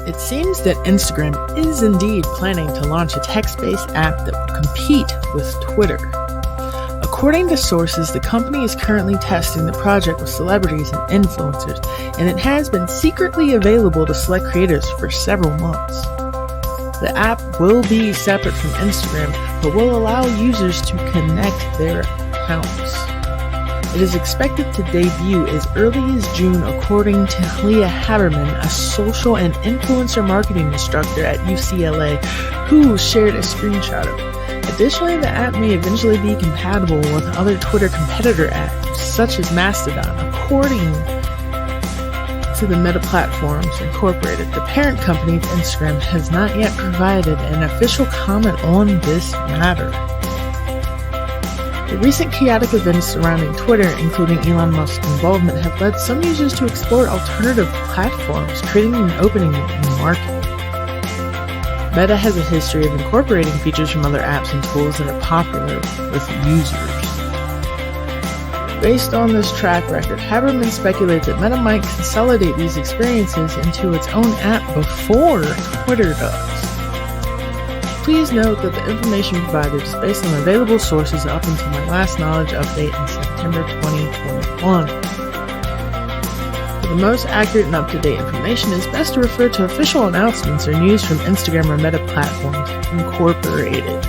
It seems that Instagram is indeed planning to launch a text-based app that will compete with Twitter. According to sources, the company is currently testing the project with celebrities and influencers, and it has been secretly available to select creators for several months. The app will be separate from Instagram, but will allow users to connect their accounts. It is expected to debut as early as June, according to Leah Haberman, a social and influencer marketing instructor at UCLA, who shared a screenshot of it. Additionally, the app may eventually be compatible with other Twitter competitor apps, such as Mastodon, according to the Meta Platforms Incorporated. The parent company of Instagram has not yet provided an official comment on this matter. The recent chaotic events surrounding Twitter, including Elon Musk's involvement, have led some users to explore alternative platforms, creating an opening in the market. Meta has a history of incorporating features from other apps and tools that are popular with users. Based on this track record, Haberman speculates that Meta might consolidate these experiences into its own app before Twitter does. Please note that the information provided is based on available sources up until my last knowledge update in September 2021. For the most accurate and up-to-date information, it is best to refer to official announcements or news from Instagram or Meta Platforms Incorporated.